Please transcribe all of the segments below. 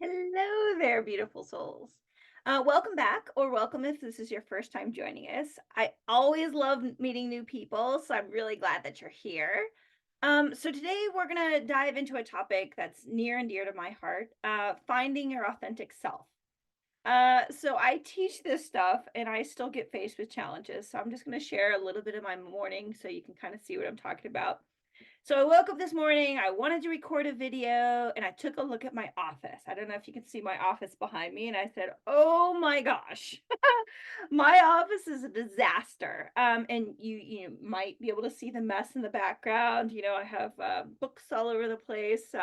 Hello there, beautiful souls. Welcome back, or welcome if this is your first time joining us. I always love meeting new people, so I'm really glad that you're here. So today we're going to dive into a topic that's near and dear to my heart, finding your authentic self. So I teach this stuff and I still get faced with challenges. So I'm just going to share a little bit of my morning so you can kind of see what I'm talking about. So I woke up this morning, I wanted to record a video, and I took a look at my office. I don't know if you can see my office behind me, and I said, "Oh my gosh, my office is a disaster." And you might be able to see the mess in the background. I have books all over the place.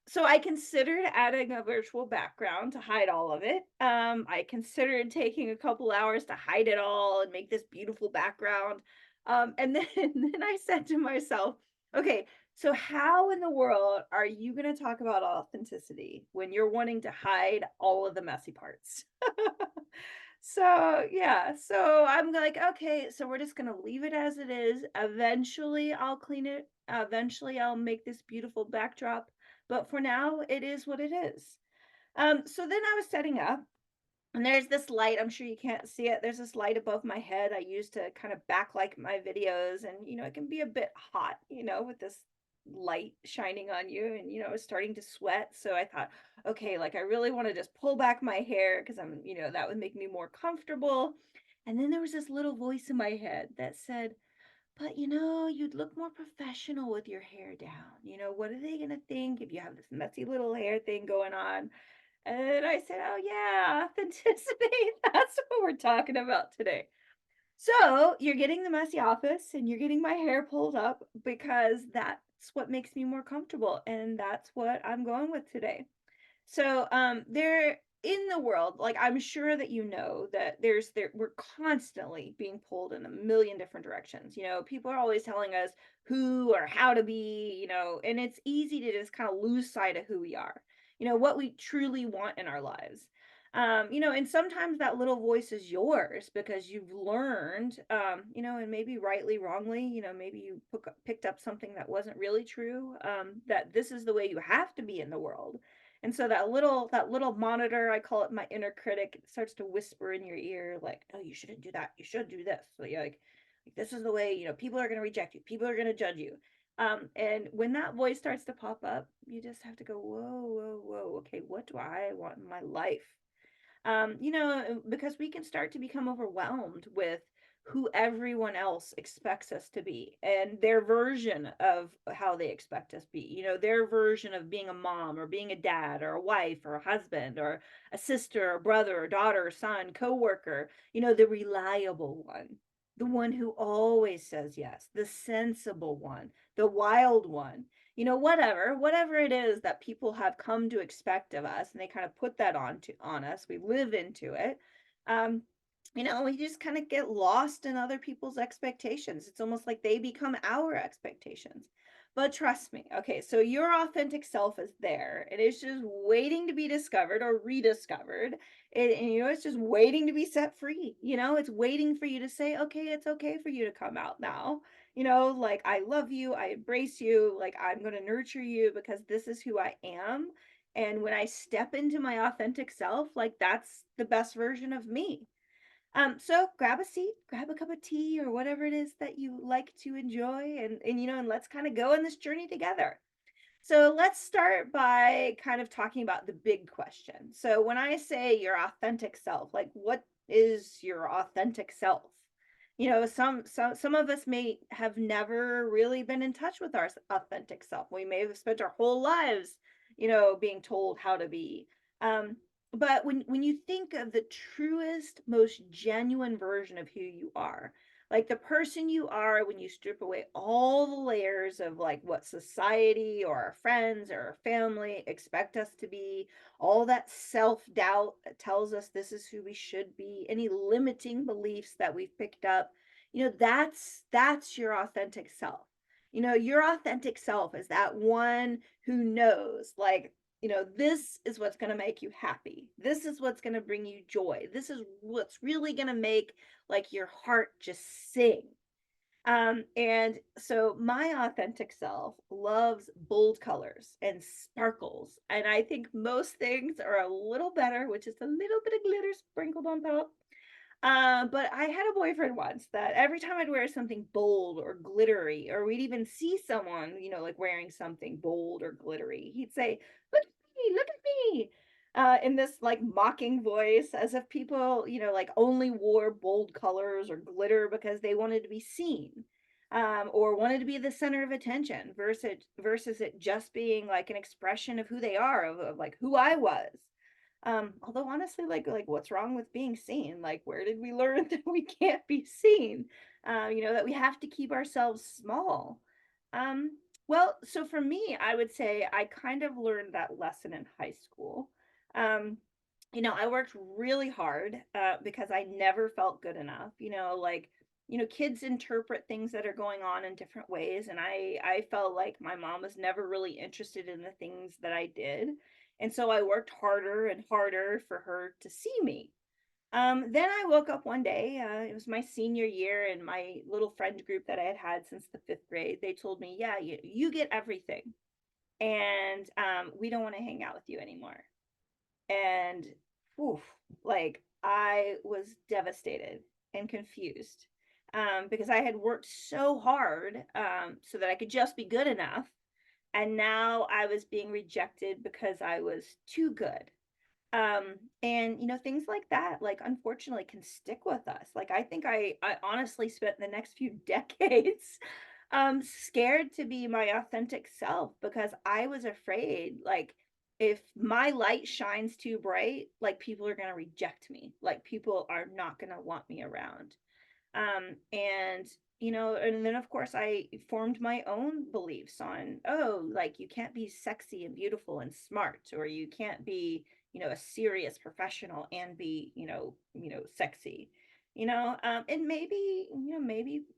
So I considered adding a virtual background to hide all of it. I considered taking a couple hours to hide it all and make this beautiful background. And then, then I said to myself, okay, so how in the world are you going to talk about authenticity when you're wanting to hide all of the messy parts? So, yeah, so I'm like, okay, so we're just going to leave it as it is. Eventually, I'll clean it. Eventually, I'll make this beautiful backdrop, but for now, it is what it is. So then I was setting up, and there's this light. I'm sure you can't see it. There's this light above my head I use to kind of backlight my videos, and it can be a bit hot, with this light shining on you, and I was starting to sweat. So I thought, okay, like I really want to just pull back my hair because that would make me more comfortable. And then there was this little voice in my head that said, but you'd look more professional with your hair down. What are they going to think if you have this messy little hair thing going on? And I said, oh, yeah, authenticity. That's what we're talking about today. So you're getting the messy office and you're getting my hair pulled up because that's what makes me more comfortable. And that's what I'm going with today. So, there in the world, like I'm sure that that we're constantly being pulled in a million different directions. People are always telling us who or how to be, and it's easy to just kind of lose sight of who we are, what we truly want in our lives. And sometimes that little voice is yours because you've learned, and maybe rightly, wrongly, maybe you picked up something that wasn't really true, that this is the way you have to be in the world. And so that little monitor, I call it my inner critic, it starts to whisper in your ear, like, "Oh, you shouldn't do that. You should do this." So you're like this is the way, people are gonna reject you. People are gonna judge you. And when that voice starts to pop up, you just have to go, whoa, whoa, whoa. Okay, what do I want in my life? Because we can start to become overwhelmed with who everyone else expects us to be and their version of how they expect us to be, their version of being a mom or being a dad or a wife or a husband or a sister or brother or daughter or son, coworker, the reliable one, the one who always says yes, the sensible one, the wild one, whatever it is that people have come to expect of us, and they kind of put that on us. We live into it. um we just kind of get lost in other people's expectations. It's almost like they become our expectations. But trust me, okay, so your authentic self is there, and it's just waiting to be discovered or rediscovered. And it's just waiting to be set free. It's waiting for you to say, okay, it's okay for you to come out now. Like, I love you, I embrace you, like, I'm going to nurture you because this is who I am. And when I step into my authentic self, like, that's the best version of me. So grab a seat, grab a cup of tea or whatever it is that you like to enjoy, and let's kind of go on this journey together. So let's start by kind of talking about the big question. So when I say your authentic self, like, what is your authentic self? Some of us may have never really been in touch with our authentic self. We may have spent our whole lives, being told how to be. Um, but when you think of the truest, most genuine version of who you are, like the person you are when you strip away all the layers of like what society or our friends or our family expect us to be, all that self-doubt that tells us this is who we should be, any limiting beliefs that we've picked up, that's your authentic self. Your authentic self is that one who knows, like, this is what's going to make you happy. This is what's going to bring you joy. This is what's really going to make like your heart just sing. And so my authentic self loves bold colors and sparkles. And I think most things are a little better, which is a little bit of glitter sprinkled on top. But I had a boyfriend once that every time I'd wear something bold or glittery, or we'd even see someone, like wearing something bold or glittery, he'd say, "Look at me, look at me," in this like mocking voice, as if people, like only wore bold colors or glitter because they wanted to be seen, or wanted to be the center of attention, versus it just being like an expression of who they are, of like who I was. Although honestly, like what's wrong with being seen? Like, where did we learn that we can't be seen? That we have to keep ourselves small. Um, well, so for me, I would say I kind of learned that lesson in high school. Um, I worked really hard because I never felt good enough. Kids interpret things that are going on in different ways, and I felt like my mom was never really interested in the things that I did, and so I worked harder and harder for her to see me. Then I woke up one day. It was my senior year, and my little friend group that I had had since the fifth grade. They told me, "Yeah, you get everything, and we don't want to hang out with you anymore." And oof, like I was devastated and confused, because I had worked so hard, so that I could just be good enough, and now I was being rejected because I was too good. And things like that, like, unfortunately, can stick with us. Like, I think I honestly spent the next few decades scared to be my authentic self, because I was afraid, like, if my light shines too bright, like, people are going to reject me, like, people are not going to want me around. And then of course I formed my own beliefs on, oh, like, you can't be sexy and beautiful and smart, or you can't be, a serious professional and be, sexy. And maybe,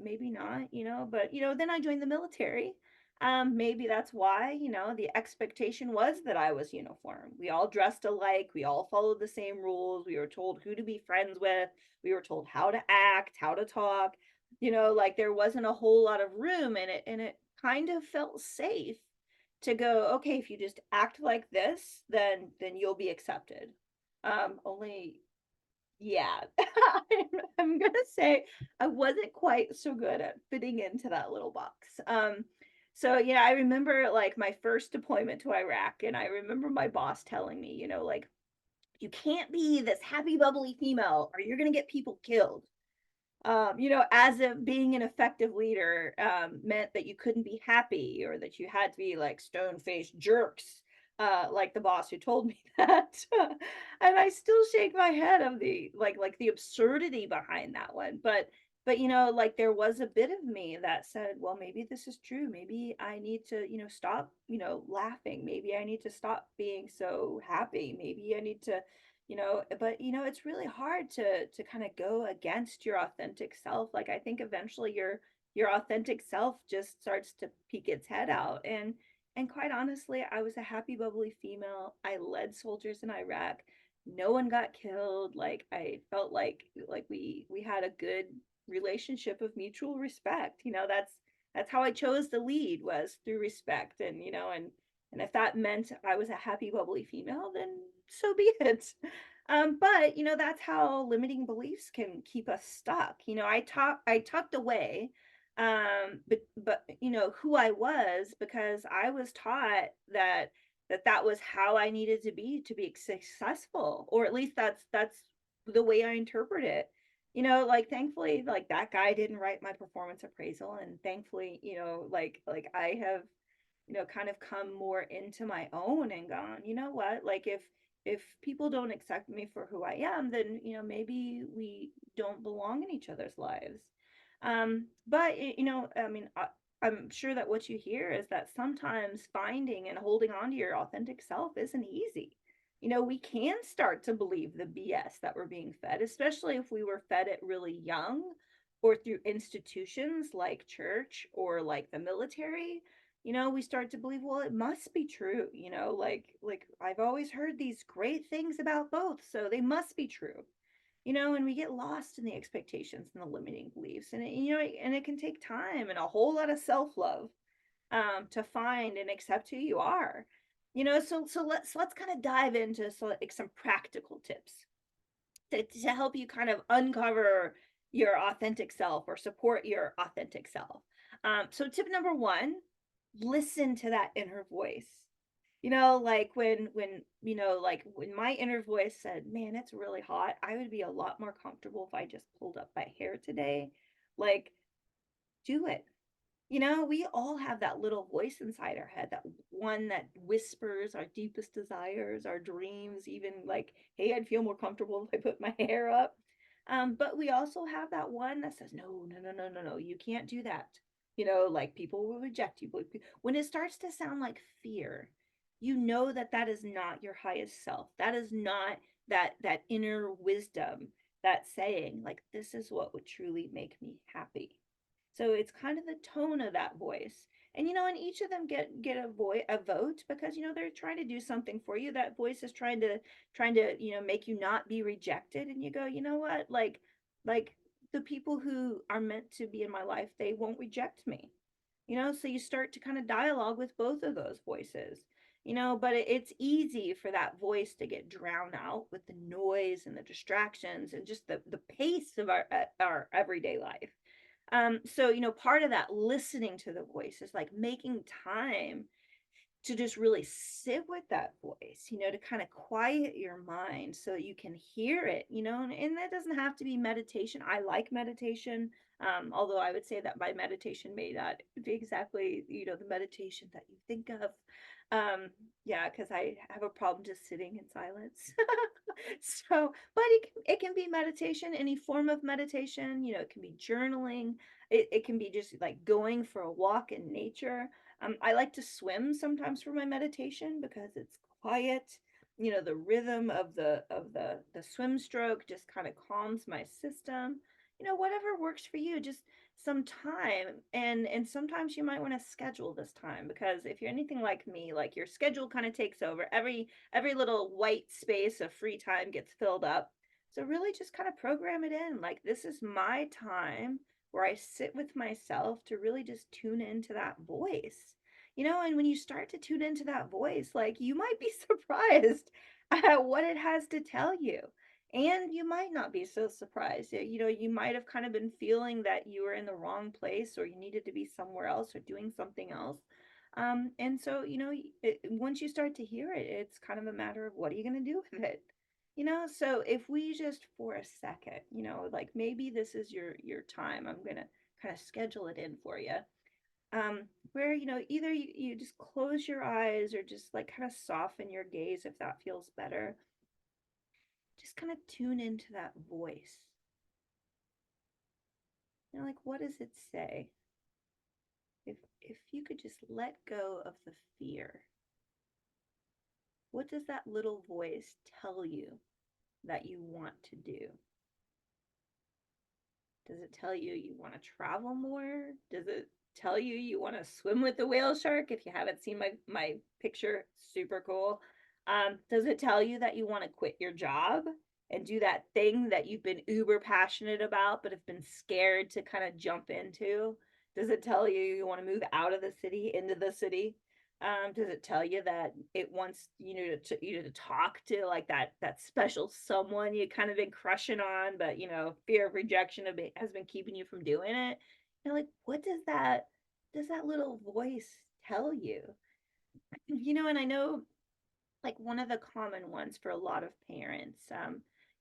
maybe not, but then I joined the military. Maybe that's why, the expectation was that I was uniform. We all dressed alike, we all followed the same rules, we were told who to be friends with, we were told how to act, how to talk, like there wasn't a whole lot of room in it, and it kind of felt safe to go, okay, if you just act like this, then you'll be accepted. Only yeah. I'm gonna say I wasn't quite so good at fitting into that little box. So yeah, I remember like my first deployment to Iraq, and I remember my boss telling me, like, you can't be this happy bubbly female or you're gonna get people killed. As if being an effective leader meant that you couldn't be happy, or that you had to be like stone faced jerks, like the boss who told me that. And I still shake my head of the like the absurdity behind that one. But like there was a bit of me that said, well, maybe this is true. Maybe I need to, stop, laughing. Maybe I need to stop being so happy. Maybe I need to, but it's really hard to kind of go against your authentic self. Like, I think eventually your authentic self just starts to peek its head out. And quite honestly, I was a happy bubbly female. I led soldiers in Iraq. No one got killed. Like, I felt like we had a good relationship of mutual respect. That's how I chose to lead, was through respect. And if that meant I was a happy, bubbly female, then so be it. But that's how limiting beliefs can keep us stuck. I tucked away, but who I was, because I was taught that was how I needed to be successful, or at least that's the way I interpret it. Like, thankfully, like, that guy didn't write my performance appraisal, and thankfully, like I have, kind of come more into my own and gone, you know what, like, if people don't accept me for who I am, then maybe we don't belong in each other's lives. But I mean, I'm sure that what you hear is that sometimes finding and holding on to your authentic self isn't easy. We can start to believe the BS that we're being fed, especially if we were fed it really young, or through institutions like church or like the military. We start to believe, well, it must be true, like I've always heard these great things about both, so they must be true. And we get lost in the expectations and the limiting beliefs. And and it can take time and a whole lot of self-love to find and accept who you are. So let's kind of dive into like some practical tips to help you kind of uncover your authentic self or support your authentic self. So tip number one, listen to that inner voice. Like when my inner voice said, "Man, it's really hot. I would be a lot more comfortable if I just pulled up my hair today." Like, do it. We all have that little voice inside our head, that one that whispers our deepest desires, our dreams, even like, hey, I'd feel more comfortable if I put my hair up. But we also have that one that says, no, no, no, no, no, no, you can't do that. Like people will reject you. When it starts to sound like fear, that that is not your highest self. That is not that inner wisdom that's saying, like, this is what would truly make me happy. So it's kind of the tone of that voice. And each of them get a vote because they're trying to do something for you. That voice is trying to make you not be rejected, and you go, "You know what? Like the people who are meant to be in my life, they won't reject me." So you start to kind of dialogue with both of those voices. But it's easy for that voice to get drowned out with the noise and the distractions and just the pace of our everyday life. So part of that listening to the voice is like making time to just really sit with that voice, to kind of quiet your mind so that you can hear it, and that doesn't have to be meditation. I like meditation, although I would say that my meditation may not be exactly, the meditation that you think of. Yeah, because I have a problem just sitting in silence. So, but it can be meditation, any form of meditation, it can be journaling, it can be just like going for a walk in nature. I like to swim sometimes for my meditation because it's quiet. The rhythm of the swim stroke just kind of calms my system. Whatever works for you, just some time. And sometimes you might want to schedule this time, because if you're anything like me, like your schedule kind of takes over. Every little white space of free time gets filled up. So really just kind of program it in. Like, this is my time where I sit with myself to really just tune into that voice. And when you start to tune into that voice, like, you might be surprised at what it has to tell you. And you might not be so surprised. You might have kind of been feeling that you were in the wrong place, or you needed to be somewhere else or doing something else. And so, once you start to hear it, it's kind of a matter of what are you going to do with it? So if we just for a second, like maybe this is your time. I'm going to kind of schedule it in for you. Where either you just close your eyes or just like kind of soften your gaze if that feels better. Just kind of tune into that voice. Like, what does it say? If you could just let go of the fear, what does that little voice tell you that you want to do? Does it tell you you want to travel more? Does it tell you you want to swim with the whale shark? If you haven't seen my picture, super cool. Does it tell you that you want to quit your job and do that thing that you've been uber passionate about but have been scared to kind of jump into? Does it tell you you want to move out of the city into the city? Does it tell you that it wants to talk to like that special someone you kind of been crushing on, but fear of rejection has been keeping you from doing it? Like, what does that little voice tell you? And I know, like, one of the common ones for a lot of parents,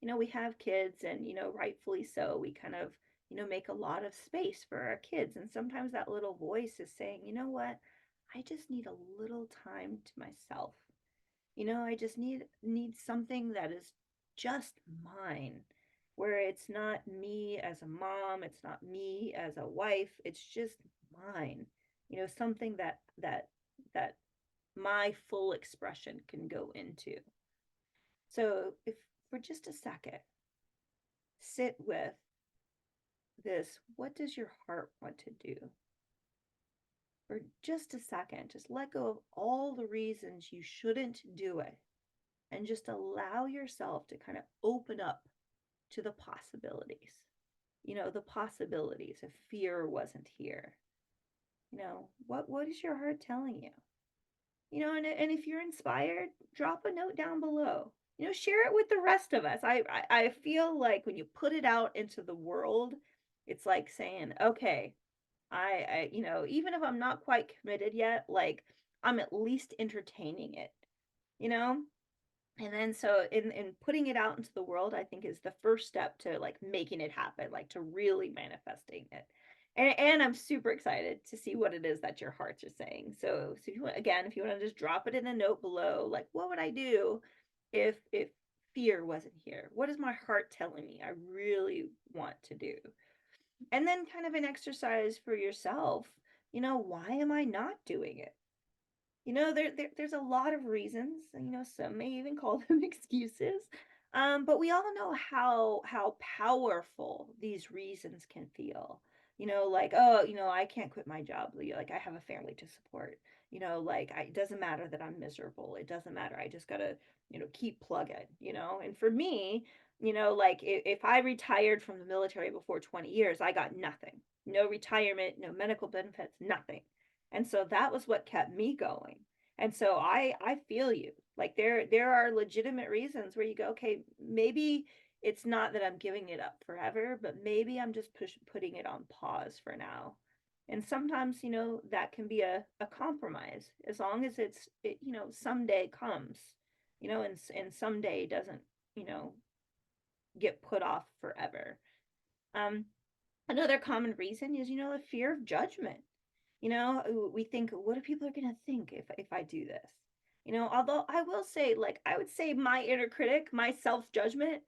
we have kids, and rightfully so, we kind of make a lot of space for our kids, and sometimes that little voice is saying, you know what, I just need a little time to myself. I just need something that is just mine, where it's not me as a mom, it's not me as a wife, it's just mine. Something that my full expression can go into. So if for just a second, sit with this, what does your heart want to do? For just a second, just let go of all the reasons you shouldn't do it, and just allow yourself to kind of open up to the possibilities. The possibilities if fear wasn't here. What is your heart telling you? And if you're inspired, drop a note down below. Share it with the rest of us. I feel like when you put it out into the world, it's like saying, okay, even if I'm not quite committed yet, like I'm at least entertaining it, you know? And then so in putting it out into the world, I think is the first step to like making it happen, like to really manifesting it. And I'm super excited to see what it is that your hearts are saying. So if you want, again, if you want to just drop it in a note below, like what would I do if fear wasn't here? What is my heart telling me I really want to do? And then kind of an exercise for yourself, why am I not doing it? There's a lot of reasons, and some may even call them excuses. But we all know how powerful these reasons can feel. Like, oh, I can't quit my job. Like I have a family to support. Like it doesn't matter that I'm miserable. It doesn't matter. I just gotta, keep plugging. And for me, like if I retired from the military before 20 years, I got nothing. No retirement, no medical benefits, nothing. And so that was what kept me going. And so I feel you. Like there are legitimate reasons where you go, okay, maybe it's not that I'm giving it up forever, but maybe I'm just putting it on pause for now. And sometimes, that can be a compromise as long as someday comes, and someday doesn't, you know, get put off forever. Um, Another common reason is, the fear of judgment. We think, what are people are going to think if I do this? Although I will say, like, I would say my inner critic, my self-judgment,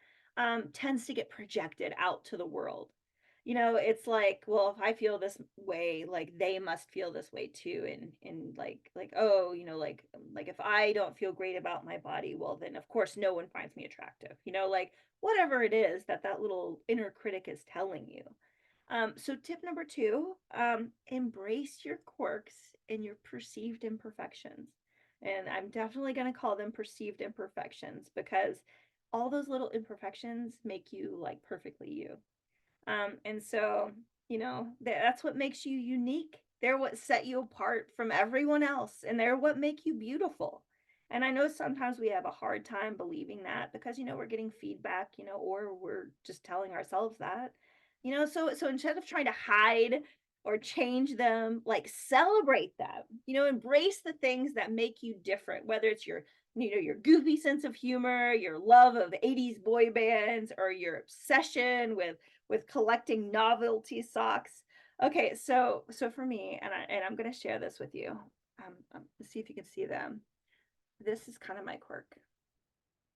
tends to get projected out to the world. It's like, well, if I feel this way, like they must feel this way too. And like, oh, like if I don't feel great about my body, well, then of course no one finds me attractive. Like whatever it is that little inner critic is telling you. So tip number two, embrace your quirks and your perceived imperfections. And I'm definitely going to call them perceived imperfections because all those little imperfections make you like perfectly you. And so, that's what makes you unique. They're what set you apart from everyone else, and they're what make you beautiful. And I know sometimes we have a hard time believing that because, we're getting feedback, or we're just telling ourselves that. So instead of trying to hide or change them, like celebrate them, embrace the things that make you different, whether it's your goofy sense of humor, your love of 80s boy bands, or your obsession with collecting novelty socks. Okay, so for me, and I'm gonna share this with you. Let's see if you can see them. This is kind of my quirk.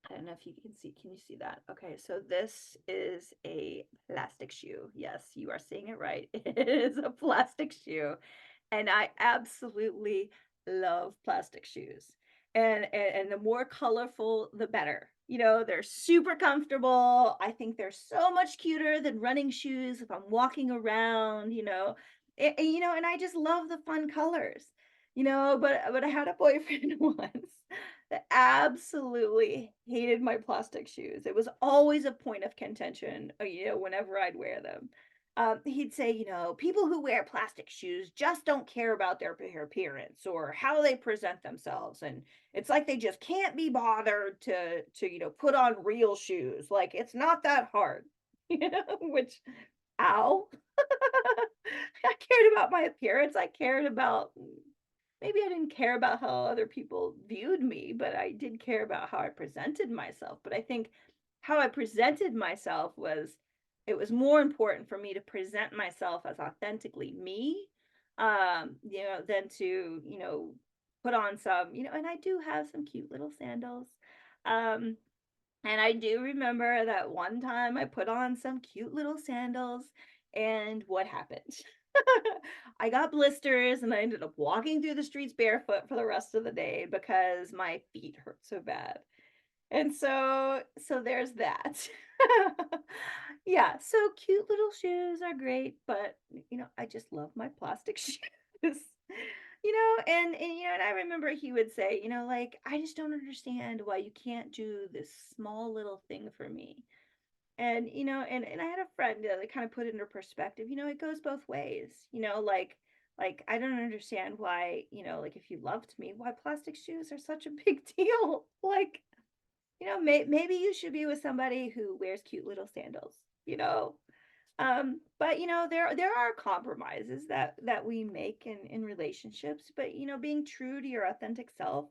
I don't know if you can see. Can you see that? Okay, so this is a plastic shoe. Yes, you are seeing it right. It is a plastic shoe. And I absolutely love plastic shoes. And the more colorful, the better. They're super comfortable. I think they're so much cuter than running shoes if I'm walking around, and I just love the fun colors. But I had a boyfriend once that absolutely hated my plastic shoes. It was always a point of contention, whenever I'd wear them. He'd say, people who wear plastic shoes just don't care about their appearance or how they present themselves. And it's like they just can't be bothered to put on real shoes. Like it's not that hard, which, ow. I cared about my appearance. I cared about, maybe I didn't care about how other people viewed me, but I did care about how I presented myself. But I think how I presented myself it was more important for me to present myself as authentically me, than to, put on some, and I do have some cute little sandals. Um, and I do remember that one time I put on some cute little sandals, and what happened? I got blisters and I ended up walking through the streets barefoot for the rest of the day because my feet hurt so bad. And so there's that. Yeah, so cute little shoes are great, but I just love my plastic shoes. And I remember he would say, like, I just don't understand why you can't do this small little thing for me. And and I had a friend that kind of put it into perspective. It goes both ways. Like I don't understand why, like if you loved me, why plastic shoes are such a big deal. Like, maybe you should be with somebody who wears cute little sandals, you know. But there are compromises that we make in relationships, but being true to your authentic self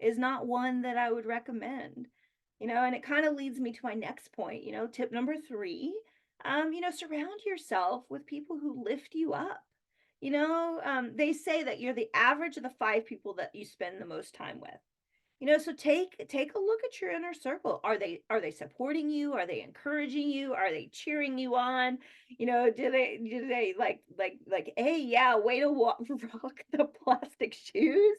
is not one that I would recommend. And it kind of leads me to my next point, tip number 3. Surround yourself with people who lift you up. They say that you're the average of the 5 people that you spend the most time with. So take a look at your inner circle. Are they supporting you? Are they encouraging you? Are they cheering you on? Do they like, hey, yeah, way to rock the plastic shoes?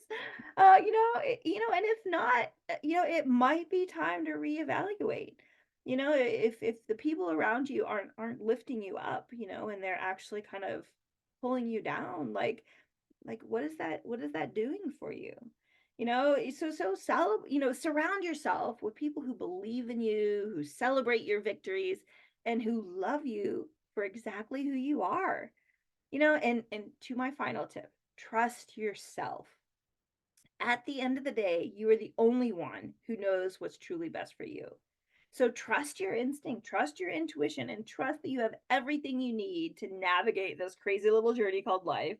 And if not, it might be time to reevaluate. If the people around you aren't lifting you up, and they're actually kind of pulling you down, like what is that doing for you? Surround yourself with people who believe in you, who celebrate your victories, and who love you for exactly who you are. And to my final tip, trust yourself. At the end of the day, you are the only one who knows what's truly best for you. So trust your instinct, trust your intuition, and trust that you have everything you need to navigate this crazy little journey called life.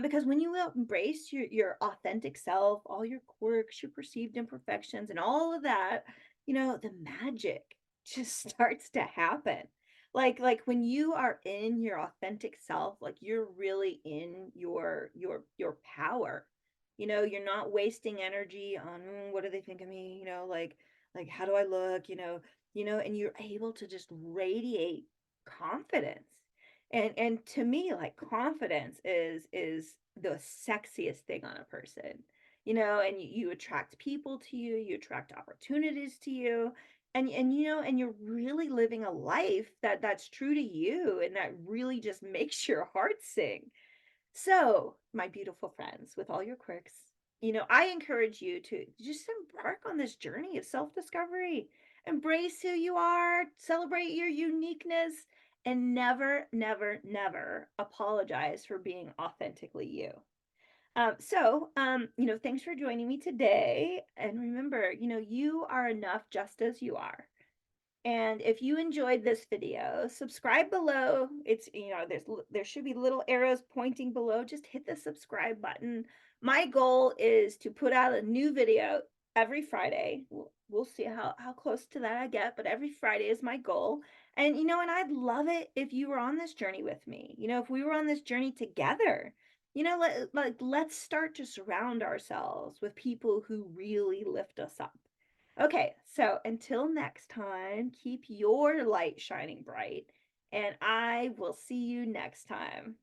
Because when you embrace your authentic self, all your quirks, your perceived imperfections, and all of that, the magic just starts to happen. Like when you are in your authentic self, like you're really in your power. You're not wasting energy on what do they think of me, like how do I look, and you're able to just radiate confidence. And to me, like, confidence is the sexiest thing on a person. And you attract people to you, you attract opportunities to you, and you're really living a life that's true to you and that really just makes your heart sing. So, my beautiful friends, with all your quirks, I encourage you to just embark on this journey of self discovery. Embrace who you are, celebrate your uniqueness, and never, never, never apologize for being authentically you. Thanks for joining me today. And remember, you are enough just as you are. And if you enjoyed this video, subscribe below. It's, there should be little arrows pointing below. Just hit the subscribe button. My goal is to put out a new video every Friday. We'll see how close to that I get, but every Friday is my goal. And I'd love it if you were on this journey with me. If we were on this journey together. Let's start to surround ourselves with people who really lift us up. Okay, so until next time, keep your light shining bright, and I will see you next time.